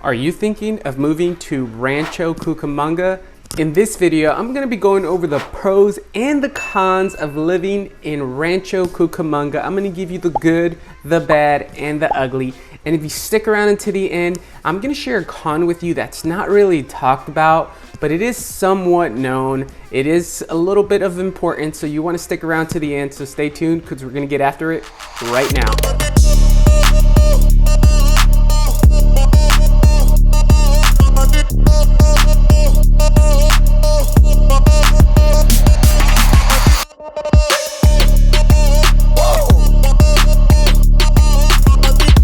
Are you thinking of moving to Rancho Cucamonga? In this video, I'm going to be going over the pros and the cons of living in Rancho Cucamonga. I'm going to give you the good, the bad, and the ugly. And if you stick around until the end, I'm going to share a con with you that's not really talked about, but it is somewhat known. It is a little bit of importance, so you want to stick around to the end. So stay tuned because we're going to get after it right now.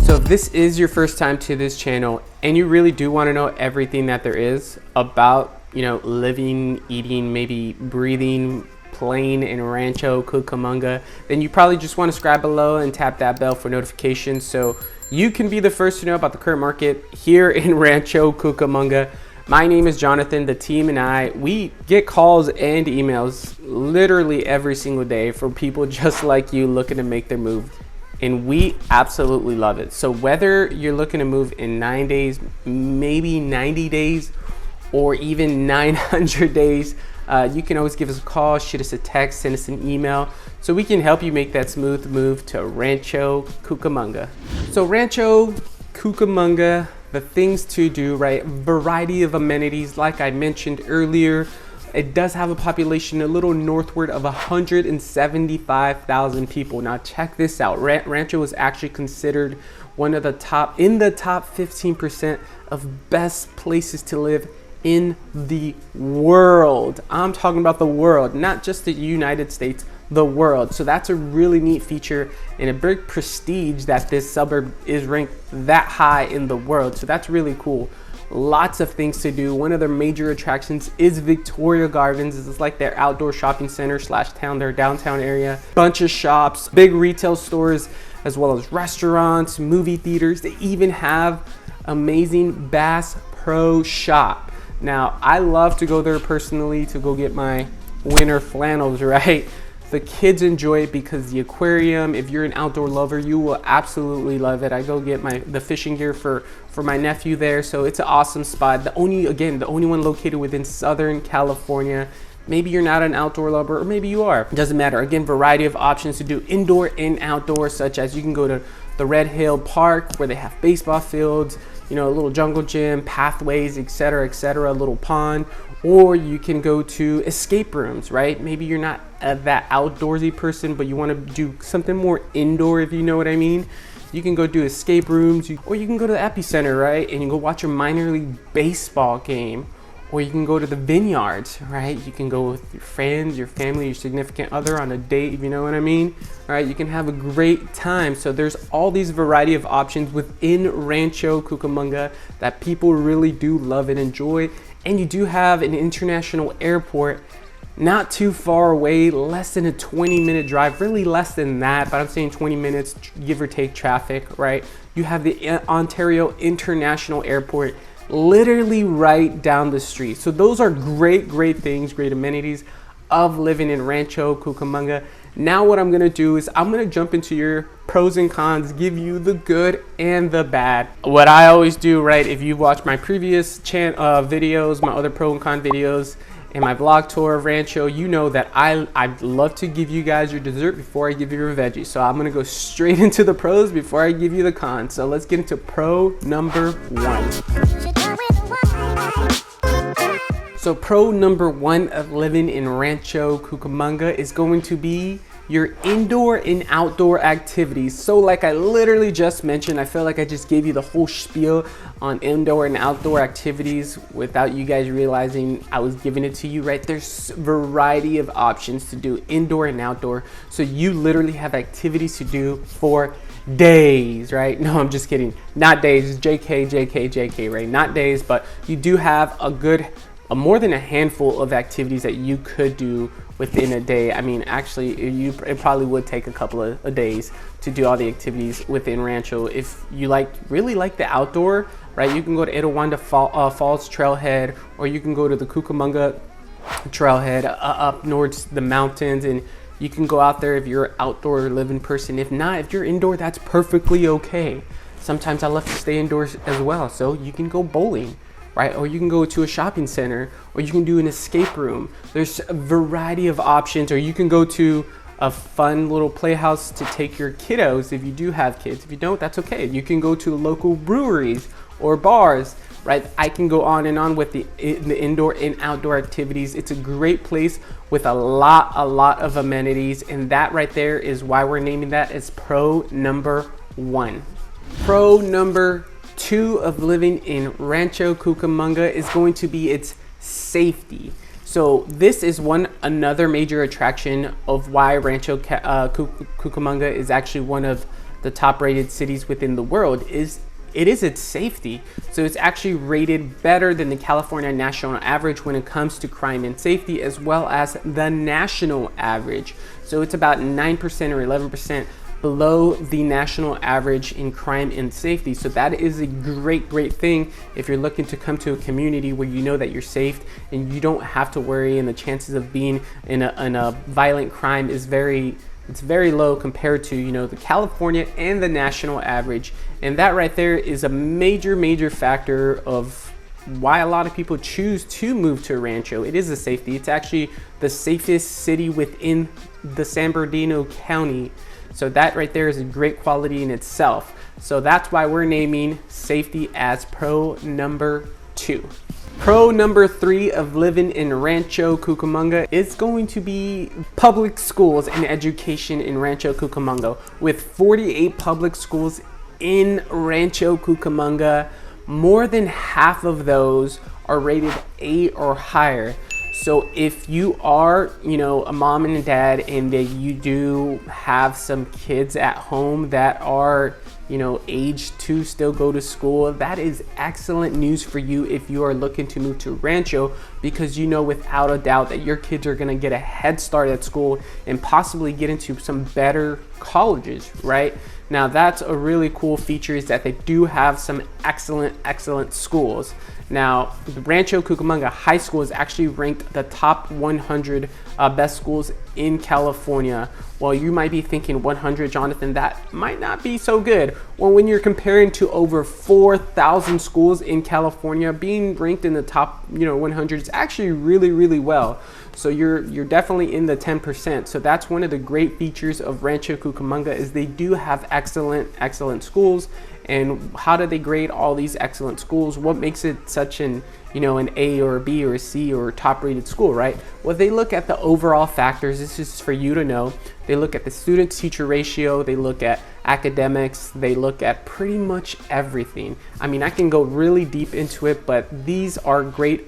So if this is your first time to this channel and you really do want to know everything that there is about, living, eating, maybe breathing, playing in Rancho Cucamonga, then you probably just want to subscribe below and tap that bell for notifications so you can be the first to know about the current market here in Rancho Cucamonga. My name is Jonathan. The team and I, we get calls and emails literally every single day from people just like you looking to make their move. And we absolutely love it. So whether you're looking to move in 9 days, maybe 90 days, or even 900 days, you can always give us a call, shoot us a text, send us an email, so we can help you make that smooth move to Rancho Cucamonga. So Rancho Cucamonga, the things to do, right? Variety of amenities, like I mentioned earlier. It does have a population a little northward of 175,000 people. Now check this out. Rancho is actually considered one of the top 15% of best places to live in the world. I'm talking about the world, not just the United States, the world. So that's a really neat feature and a big prestige that this suburb is ranked that high in the world. So that's really cool. Lots of things to do. One of their major attractions is Victoria Gardens. This is like their outdoor shopping center / town, their downtown area. Bunch of shops, big retail stores, as well as restaurants, movie theaters. They even have amazing Bass Pro Shop. Now, I love to go there personally to go get my winter flannels, right? The kids enjoy it because the aquarium, if you're an outdoor lover, you will absolutely love it. I go get the fishing gear for my nephew there, so it's an awesome spot. The only one located within Southern California. Maybe you're not an outdoor lover, or maybe you are. It doesn't matter. Again, variety of options to do indoor and outdoor, such as you can go to the Red Hill Park where they have baseball fields, a little jungle gym, pathways, etc., a little pond. Or you can go to escape rooms, right? Maybe you're not that outdoorsy person, but you want to do something more indoor, if you know what I mean. You can go do escape rooms, or you can go to the epicenter, right? And you go watch a minor league baseball game. Or you can go to the vineyards, right? You can go with your friends, your family, your significant other on a date, if you know what I mean. All right, you can have a great time. So there's all these variety of options within Rancho Cucamonga that people really do love and enjoy. And you do have an international airport not too far away, less than a 20-minute drive, really less than that, but I'm saying 20 minutes, give or take traffic, right? You have the Ontario International Airport literally right down the street. So those are great things, great amenities of living in Rancho Cucamonga. Now what I'm gonna do is I'm gonna jump into your pros and cons, give you the good and the bad. What I always do, right, if you watch my previous videos, my other pro and con videos, and my vlog tour of Rancho, you know that I love to give you guys your dessert before I give you your veggies. So I'm gonna go straight into the pros before I give you the cons. So let's get into pro number 1. So pro number 1 of living in Rancho Cucamonga is going to be your indoor and outdoor activities. So like I literally just mentioned, I feel like I just gave you the whole spiel on indoor and outdoor activities without you guys realizing I was giving it to you, right? There's a variety of options to do indoor and outdoor. So you literally have activities to do for days, right? No, I'm just kidding. Not days, JK, right? Not days, but you do have more than a handful of activities that you could do within a day. I mean, actually, it probably would take a couple of days to do all the activities within Rancho. If you really like the outdoor, right? You can go to Itawanda Falls Trailhead, or you can go to the Cucamonga Trailhead up north the mountains, and you can go out there if you're an outdoor living person. If not, if you're indoor, that's perfectly okay. sometimes I love to stay indoors as well. So you can go bowling, right? Or you can go to a shopping center, or you can do an escape room. There's a variety of options, or you can go to a fun little playhouse to take your kiddos if you do have kids. If you don't, that's okay. You can go to local breweries or bars, right? I can go on and on with the indoor and outdoor activities. It's a great place with a lot of amenities, and that right there is why we're naming that as pro number 1. Pro number 2 of living in Rancho Cucamonga is going to be its safety. So this is another major attraction of why Rancho Cucamonga is actually one of the top rated cities within the world. Is its safety. So it's actually rated better than the California national average when it comes to crime and safety, as well as the national average. So it's about 9% or 11% below the national average in crime and safety. So that is a great thing if you're looking to come to a community where you know that you're safe and you don't have to worry, and the chances of being in a violent crime is very low compared to, you know, the California and the national average. And that right there is a major factor of why a lot of people choose to move to Rancho. It is the safety. It's actually the safest city within the San Bernardino County. So that right there is a great quality in itself. So that's why we're naming safety as pro number 2. Pro number 3 of living in Rancho Cucamonga is going to be public schools and education in Rancho Cucamonga. With 48 public schools in Rancho Cucamonga, more than half of those are rated A or higher. So if you are, you know, a mom and a dad, and that you do have some kids at home that are, you know, age to still go to school, that is excellent news for you if you are looking to move to Rancho, because you know without a doubt that your kids are going to get a head start at school and possibly get into some better colleges, right? Now that's a really cool feature, is that they do have some excellent schools. Now, the Rancho Cucamonga High School is actually ranked the top 100 best schools in California. Well, you might be thinking 100, Jonathan, that might not be so good. Well, when you're comparing to over 4,000 schools in California, being ranked in the top, you know, 100 is actually really well. So you're definitely in the 10%. So that's one of the great features of Rancho Cucamonga, is they do have excellent schools. And how do they grade all these excellent schools? What makes it such an A or a B or a C or a top rated school, right? Well, they look at the overall factors. This is for you to know. They look at the student teacher ratio. They look at academics. They look at pretty much everything. I mean, I can go really deep into it, but these are great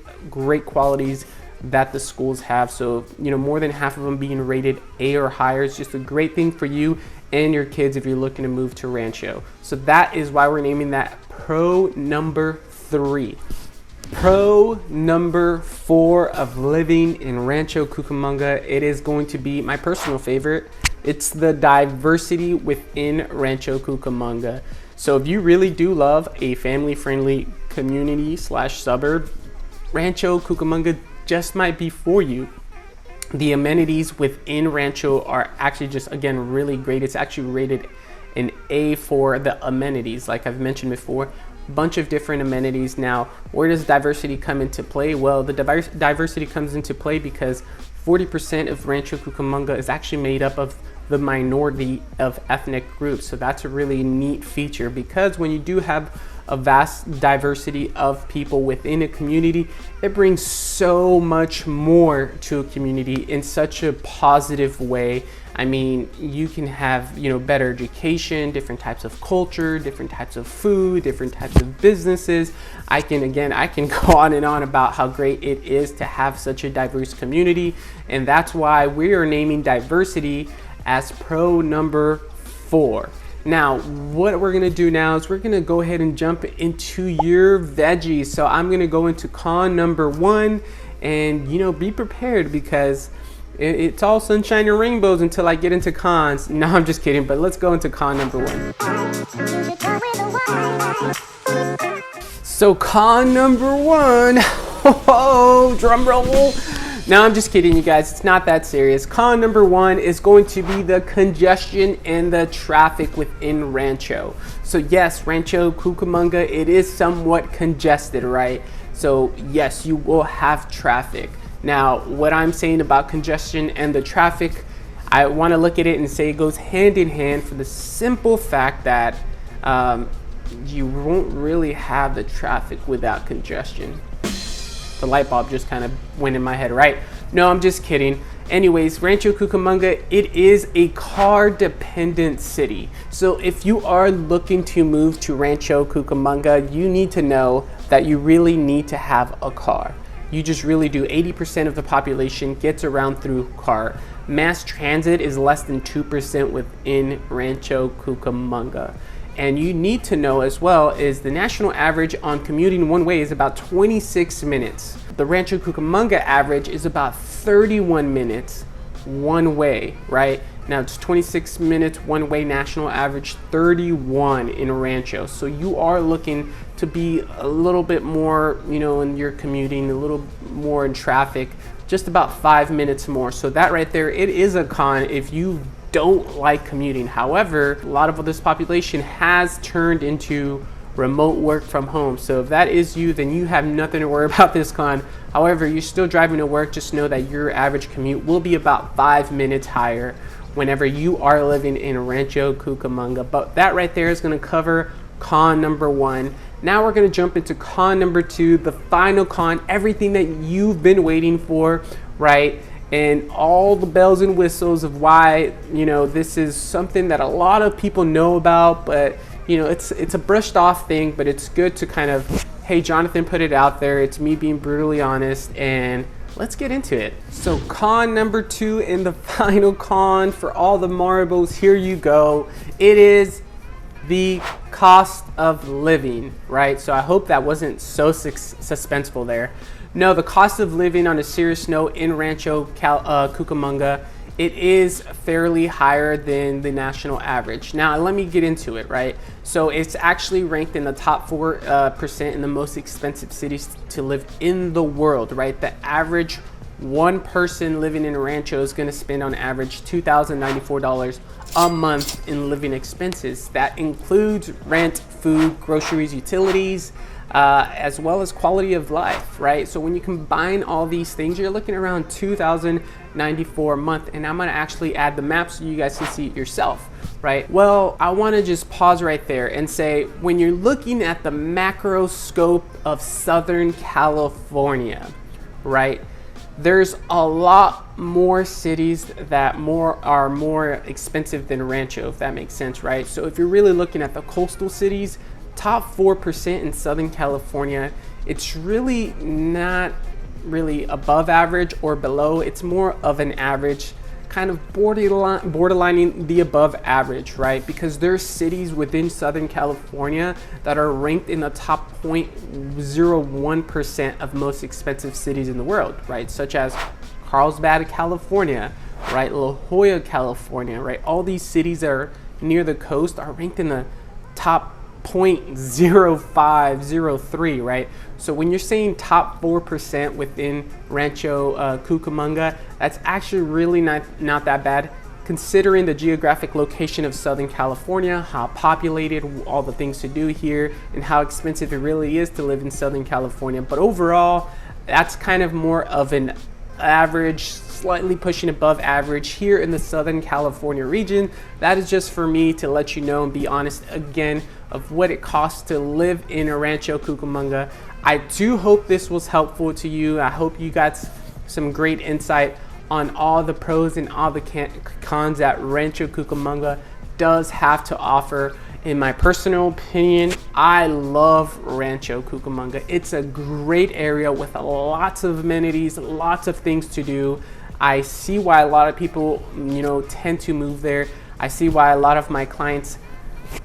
qualities that the schools have. So, you know, more than half of them being rated A or higher is just a great thing for you and your kids if you're looking to move to Rancho. So that is why we're naming that pro number 3. Pro number 4 of living in Rancho Cucamonga, it is going to be my personal favorite. It's the diversity within Rancho Cucamonga. So if you really do love a family-friendly community / suburb, Rancho Cucamonga just might be for you. The amenities within Rancho are actually just, again, really great. It's actually rated an A for the amenities, like I've mentioned before. Bunch of different amenities. Now, where does diversity come into play? Well, the diversity comes into play because 40% of Rancho Cucamonga is actually made up of the minority of ethnic groups. So that's a really neat feature, because when you do have a vast diversity of people within a community, it brings so much more to a community in such a positive way. I mean, you can have, you know, better education, different types of culture, different types of food, different types of businesses. I can go on and on about how great it is to have such a diverse community. And that's why we are naming diversity as pro number 4. Now, what we're gonna do now is we're gonna go ahead and jump into your veggies. So I'm gonna go into con number 1, and you know, be prepared, because it's all sunshine and rainbows until I get into cons. No, I'm just kidding, but let's go into con number 1. So con number 1, oh, drum roll. No, I'm just kidding, you guys. It's not that serious. Con number one is going to be the congestion and the traffic within Rancho. So yes, Rancho Cucamonga, it is somewhat congested, right? So yes, you will have traffic. Now, what I'm saying about congestion and the traffic, I want to look at it and say it goes hand in hand for the simple fact that you won't really have the traffic without congestion. The light bulb just kind of went in my head, right? No, I'm just kidding. Anyways, Rancho Cucamonga, it is a car dependent city. So if you are looking to move to Rancho Cucamonga, you need to know that you really need to have a car. You just really do. 80% of the population gets around through car. Mass transit is less than 2% within Rancho Cucamonga. And you need to know as well is the national average on commuting one way is about 26 minutes. The Rancho Cucamonga average is about 31 minutes one way, right? Now it's 26 minutes one way, national average 31 in Rancho. So you are looking to be a little bit more, in your commuting, a little more in traffic, just about 5 minutes more. So that right there, it is a con if you don't like commuting. However, a lot of this population has turned into remote work from home. So if that is you, then you have nothing to worry about this con. However, you're still driving to work, just know that your average commute will be about 5 minutes higher whenever you are living in Rancho Cucamonga. But that right there is going to cover con number one. Now we're going to jump into con number two, the final con, everything that you've been waiting for, right? And all the bells and whistles of why, this is something that a lot of people know about, but it's a brushed off thing, but it's good to kind of, hey, Jonathan put it out there. It's me being brutally honest, and let's get into it. So con number two and the final con for all the marbles, here you go. It is the cost of living, right? So I hope that wasn't so suspenseful there. No, the cost of living, on a serious note, in Rancho Cucamonga, it is fairly higher than the national average. Now, let me get into it, right? So it's actually ranked in the top 4% in the most expensive cities to live in the world, right? The average one person living in Rancho is going to spend on average $2,094 a month in living expenses. That includes rent, food, groceries, utilities, as well as quality of life, right? So when you combine all these things, you're looking around $2,094 a month. And I'm gonna actually add the map so you guys can see it yourself, right? Well, I wanna just pause right there and say, when you're looking at the macro scope of Southern California, right? There's a lot more cities that are more expensive than Rancho, if that makes sense, right? So if you're really looking at the coastal cities, top 4% in Southern California, it's really not really above average or below. It's more of an average, kind of borderlining the above average, right? Because there's cities within Southern California that are ranked in the top 0.01% of most expensive cities in the world, right? Such as Carlsbad, California, right? La Jolla, California, right? All these cities that are near the coast are ranked in the top 0.0503, right? So when you're saying top 4% within Rancho Cucamonga, that's actually really not that bad, considering the geographic location of Southern California, how populated, all the things to do here, and how expensive it really is to live in Southern California. But overall, that's kind of more of an average, slightly pushing above average here in the Southern California region. That is just for me to let you know and be honest again of what it costs to live in Rancho Cucamonga. I do hope this was helpful to you. I hope you got some great insight on all the pros and all the cons that Rancho Cucamonga does have to offer. In my personal opinion, I love Rancho Cucamonga. It's a great area with lots of amenities, lots of things to do. I see why a lot of people, tend to move there. I see why a lot of my clients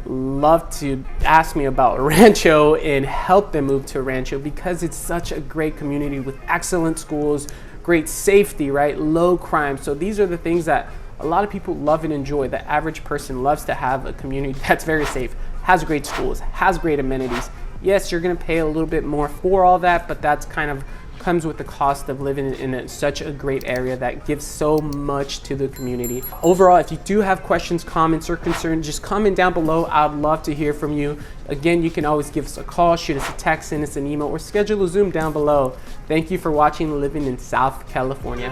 love to ask me about Rancho and help them move to Rancho, because it's such a great community with excellent schools, great safety, right? Low crime. So these are the things that a lot of people love and enjoy. The average person loves to have a community that's very safe, has great schools, has great amenities. Yes, you're going to pay a little bit more for all that, but that's kind of comes with the cost of living in such a great area that gives so much to the community. Overall, if you do have questions, comments, or concerns, just comment down below. I'd love to hear from you. Again, you can always give us a call, shoot us a text, send us an email, or schedule a Zoom down below. Thank you for watching Living in South California.